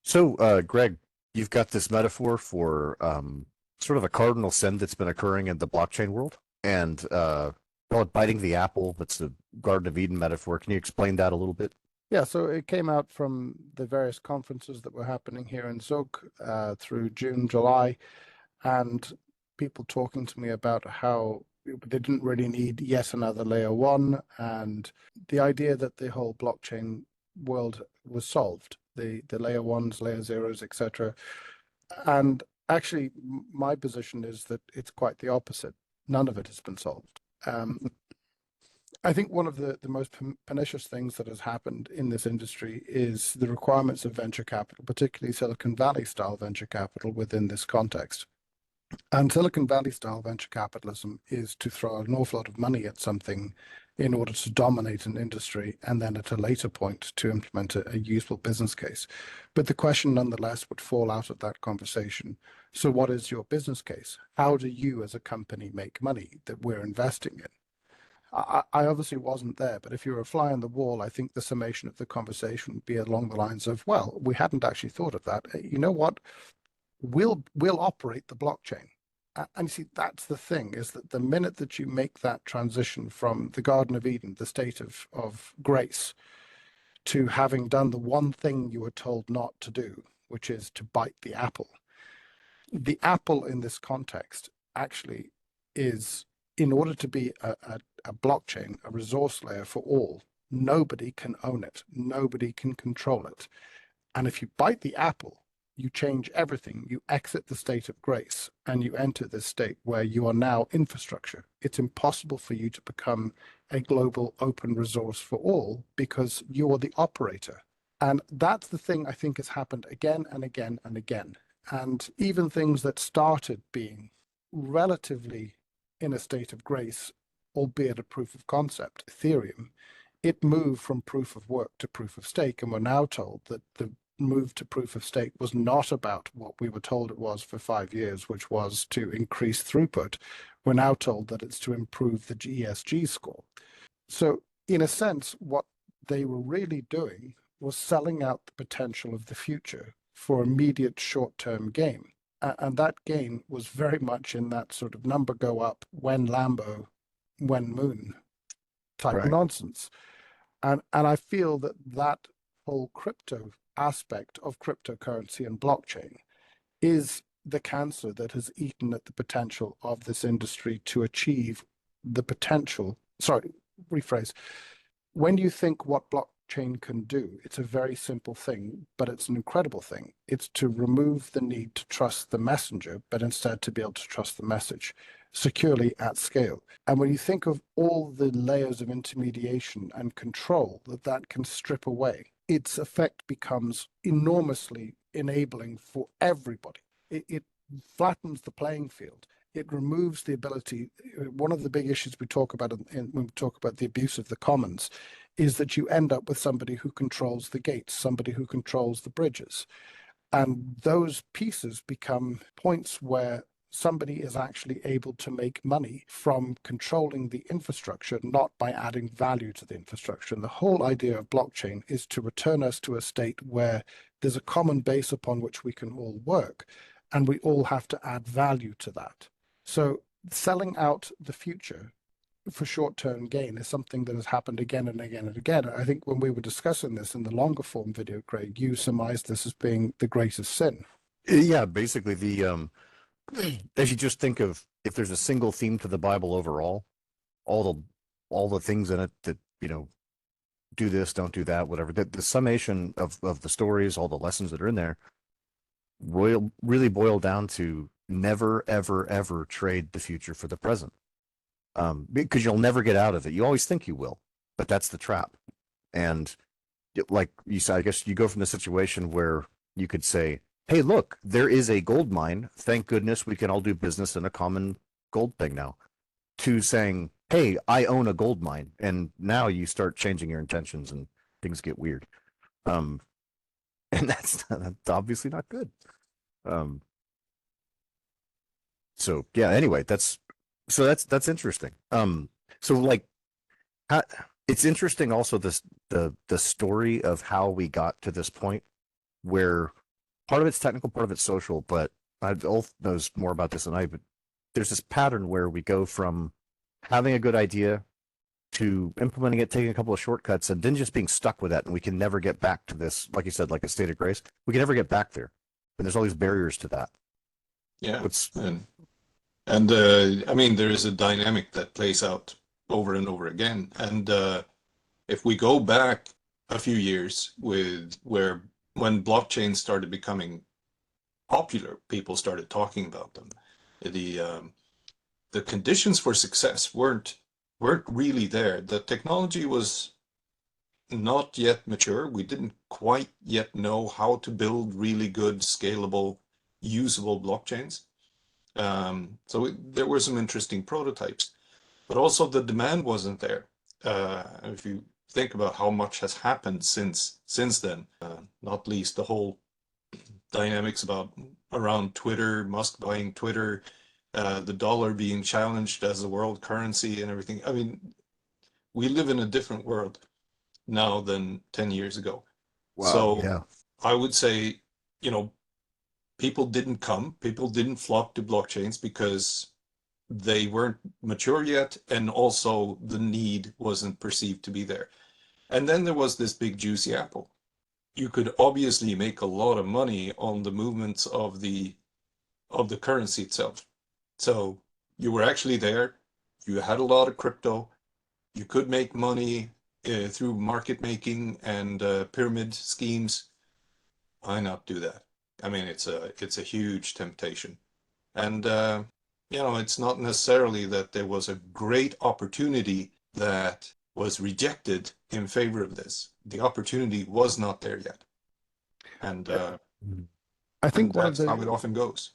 So, Greg, you've got this metaphor for sort of a cardinal sin that's been occurring in the blockchain world, and call it biting the apple. That's the Garden of Eden metaphor. Can you explain that a little bit? Yeah, so it came out from the various conferences that were happening here in Zug through June, July, and people talking to me about how they didn't really need yet another layer one, and the idea that the whole blockchain world was solved, the layer ones, layer zeros, etc. And actually, my position is that it's quite the opposite. None of it has been solved. I think one of the most pernicious things that has happened in this industry is the requirements of venture capital, particularly Silicon Valley style venture capital within this context. And Silicon Valley style venture capitalism is to throw an awful lot of money at something in order to dominate an industry and then at a later point to implement a useful business case. But the question nonetheless would fall out of that conversation. So what is your business case? How do you as a company make money that we're investing in? I obviously wasn't there, but if you're a fly on the wall, I think the summation of the conversation would be along the lines of, well, we hadn't actually thought of that. You know what? We'll operate the blockchain. And see, that's the thing, is that the minute that you make that transition from the Garden of Eden, the state of grace, to having done the one thing you were told not to do, which is to bite the apple in this context actually is, in order to be a blockchain, a resource layer for all, nobody can own it. Nobody can control it. And if you bite the apple, you change everything. You exit the state of grace and you enter this state where you are now infrastructure. It's impossible for you to become a global open resource for all because you're the operator. And that's the thing I think has happened again and again and again. And even things that started being relatively in a state of grace, albeit a proof of concept, Ethereum, it moved from proof of work to proof of stake. And we're now told that the move to proof of stake was not about what we were told it was for 5 years, which was to increase throughput. We're now told that it's to improve the ESG score. So in a sense, what they were really doing was selling out the potential of the future for immediate short-term gain. And that gain was very much in that sort of number go up, when Lambo, when Moon type Right. nonsense. And I feel that that whole crypto aspect of cryptocurrency and blockchain is the cancer that has eaten at the potential of this industry to achieve the potential. Sorry, rephrase. When you think what blockchain can do, it's a very simple thing, but it's an incredible thing. It's to remove the need to trust the messenger, but instead to be able to trust the message securely at scale. And when you think of all the layers of intermediation and control that that can strip away, its effect becomes enormously enabling for everybody. It flattens the playing field. It removes the ability. One of the big issues we talk about when we talk about the abuse of the commons is that you end up with somebody who controls the gates, somebody who controls the bridges. And those pieces become points where somebody is actually able to make money from controlling the infrastructure, not by adding value to the infrastructure. And the whole idea of blockchain is to return us to a state where there's a common base upon which we can all work, and we all have to add value to that. So selling out the future for short-term gain is something that has happened again and again and again. I think when we were discussing this in the longer form video, Craig, you surmised this as being the greatest sin. Yeah, basically if you just think of if there's a single theme to the Bible overall, all the all the things in it that, do this, don't do that, whatever. The summation of the stories, all the lessons that are in there, really boil down to never, ever, ever trade the future for the present. Because you'll never get out of it. You always think you will, but that's the trap. And like you said, I guess you go from the situation where you could say, hey, look, there is a gold mine. Thank goodness we can all do business in a common gold thing now. To saying, hey, I own a gold mine. And now you start changing your intentions and things get weird. Um, and that's obviously not good. Um, so yeah, anyway, that's interesting. So like, how, it's interesting also the story of how we got to this point where part of it's technical, part of it's social, but Ulf knows more about this than I, but there's this pattern where we go from having a good idea to implementing it, taking a couple of shortcuts, and then just being stuck with that. And we can never get back to this, like you said, like a state of grace. We can never get back there. And there's all these barriers to that. Yeah. It's, And I mean, there is a dynamic that plays out over and over again. And if we go back a few years with when blockchains started becoming popular, people started talking about them. The conditions for success weren't really there. The technology was not yet mature. We didn't quite yet know how to build really good, scalable, usable blockchains. So there were some interesting prototypes, but also the demand wasn't there. If you think about how much has happened since then, not least the whole dynamics around Twitter, Musk buying Twitter, the dollar being challenged as a world currency and everything. I mean, we live in a different world now than 10 years ago. wow, So yeah. I would say, people didn't flock to blockchains because they weren't mature yet, and also the need wasn't perceived to be there. And then there was this big juicy apple. You could obviously make a lot of money on the movements of the currency itself. So you were actually there, you had a lot of crypto, you could make money through market making and pyramid schemes. Why not do that? I mean, it's a huge temptation. And it's not necessarily that there was a great opportunity that was rejected in favor of this. The opportunity was not there yet. And I think that's how it often goes.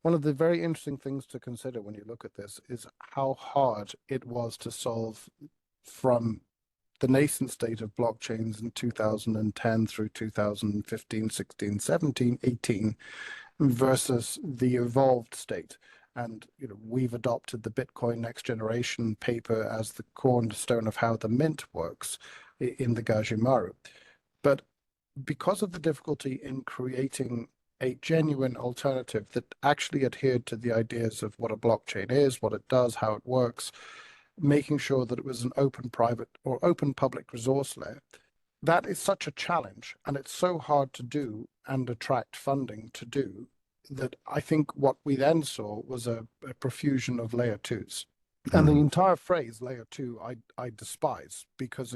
one of the very interesting things to consider when you look at this is how hard it was to solve from the nascent state of blockchains in 2010 through 2015, 16, 17, 18 versus the evolved state. And we've adopted the Bitcoin Next Generation paper as the cornerstone of how the mint works in the Gajimaru. But because of the difficulty in creating a genuine alternative that actually adhered to the ideas of what a blockchain is, what it does, how it works, making sure that it was an open private or open public resource layer, that is such a challenge, and it's so hard to do and attract funding to do, that I think what we then saw was a profusion of layer twos. And the entire phrase layer two I despise, because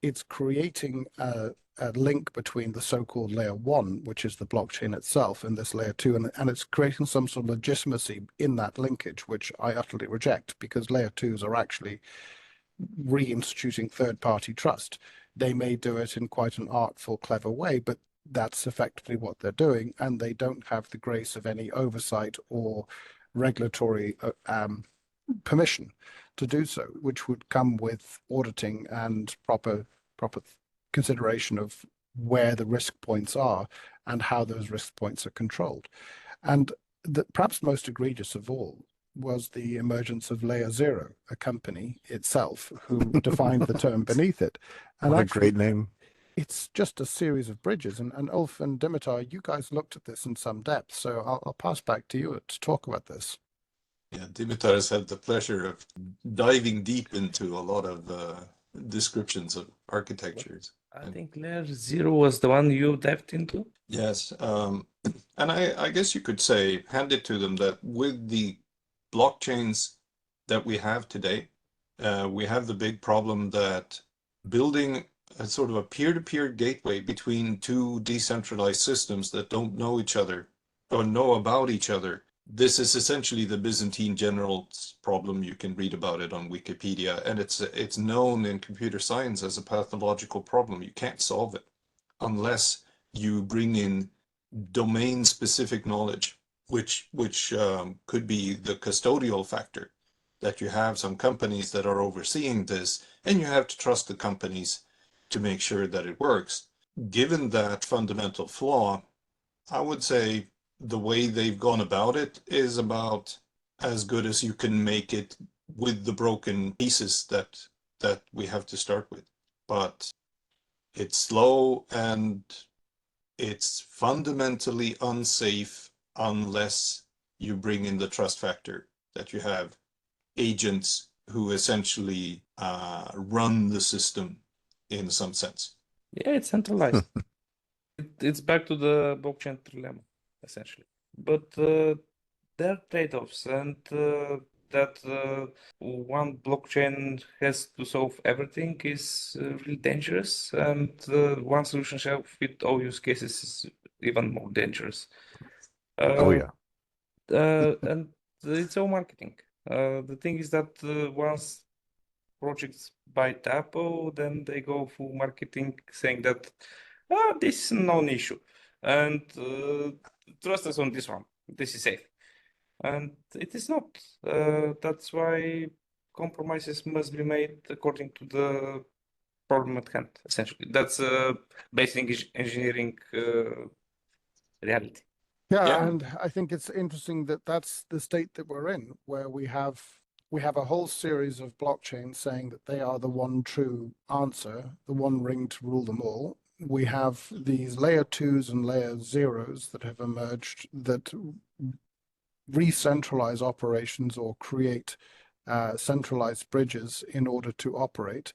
it's creating a link between the so-called layer one, which is the blockchain itself, and this layer two, and it's creating some sort of legitimacy in that linkage, which I utterly reject, because layer twos are actually reinstituting third-party trust. They may do it in quite an artful, clever way, but that's effectively what they're doing, and they don't have the grace of any oversight or regulatory permission to do so, which would come with auditing and proper consideration of where the risk points are and how those risk points are controlled. And perhaps most egregious of all was the emergence of Layer Zero, a company itself who defined the term beneath it. And What a actually, great name. it's just a series of bridges. And Ulf and Dimitar, you guys looked at this in some depth, so I'll pass back to you to talk about this. Yeah, Dimitar has had the pleasure of diving deep into a lot of descriptions of architectures. I think layer zero was the one you dived into. Yes, and I guess you could say, hand it to them, that with the blockchains that we have today, we have the big problem that building a sort of a peer-to-peer gateway between two decentralized systems that don't know each other or know about each other. This is essentially the Byzantine generals problem. You can read about it on Wikipedia, and it's known in computer science as a pathological problem. You can't solve it unless you bring in domain-specific knowledge, which could be the custodial factor, that you have some companies that are overseeing this, and you have to trust the companies to make sure that it works. Given that fundamental flaw, I would say the way they've gone about it is about as good as you can make it with the broken pieces that we have to start with. But it's slow and it's fundamentally unsafe unless you bring in the trust factor that you have agents who essentially run the system in some sense. Yeah, it's centralized. It's back to the blockchain dilemma, essentially. But there are trade-offs, and that one blockchain has to solve everything is really dangerous, and one solution shall fit all use cases is even more dangerous. Oh yeah. And it's all marketing. The thing is that once projects bite Apple, then they go full marketing saying that this is a non-issue, and trust us on this one. This is safe, and it is not. That's why compromises must be made according to the problem at hand. Essentially, that's basic engineering reality. Yeah, Yeah. and I think it's interesting that that's the state that we're in, where we have a whole series of blockchains saying that they are the one true answer, the one ring to rule them all. We have these layer 2s and layer 0s that have emerged that re-centralize operations or create centralized bridges in order to operate.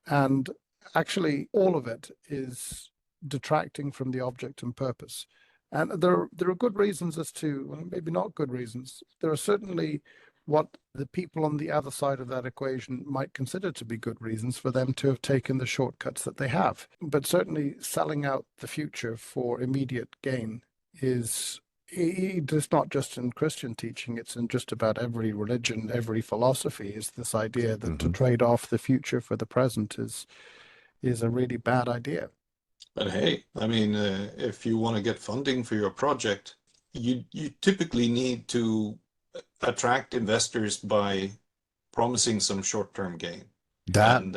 And actually, all of it is detracting from the object and purpose. And there are good reasons as to, well, maybe not good reasons. There are certainly what the people on the other side of that equation might consider to be good reasons for them to have taken the shortcuts that they have. But certainly selling out the future for immediate gain is, it's not just in Christian teaching, it's in just about every religion, every philosophy, is this idea that to trade off the future for the present is a really bad idea. But hey, I mean, if you want to get funding for your project, you typically need to attract investors by promising some short-term gain. That And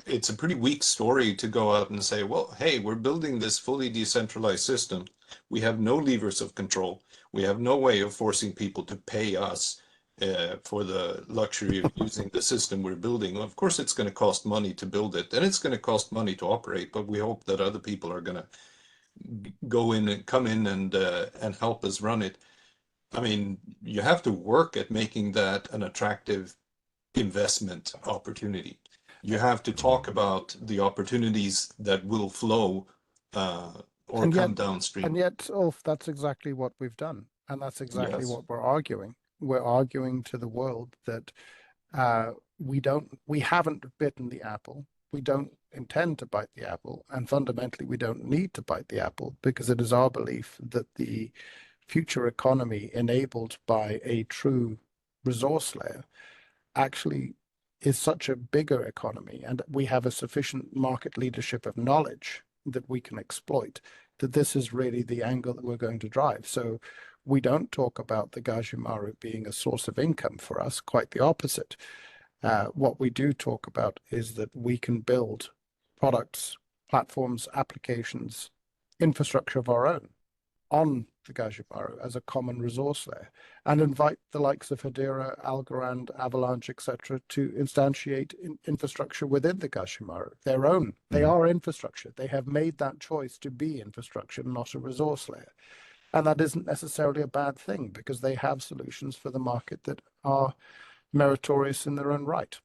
it's a pretty weak story to go out and say, well, hey, we're building this fully decentralized system. We have no levers of control. We have no way of forcing people to pay us for the luxury of using the system we're building. Of course, it's going to cost money to build it, and it's going to cost money to operate, but we hope that other people are going to go in and come in and help us run it. I mean, you have to work at making that an attractive investment opportunity. You have to talk about the opportunities that will flow or And come yet, downstream. and yet, Ulf, that's exactly what we've done. And that's exactly Yes. what we're arguing. We're arguing to the world that we haven't bitten the apple. We don't intend to bite the apple. And fundamentally, we don't need to bite the apple, because it is our belief that the future economy enabled by a true resource layer actually is such a bigger economy, and we have a sufficient market leadership of knowledge that we can exploit, that this is really the angle that we're going to drive. So we don't talk about the Gajimaru being a source of income for us, quite the opposite. What we do talk about is that we can build products, platforms, applications, infrastructure of our own on the Gajimaru as a common resource layer, and invite the likes of Hedera, Algorand, Avalanche, etc., to instantiate infrastructure within the Gajimaru, their own. They are infrastructure. They have made that choice to be infrastructure, not a resource layer. And that isn't necessarily a bad thing, because they have solutions for the market that are meritorious in their own right.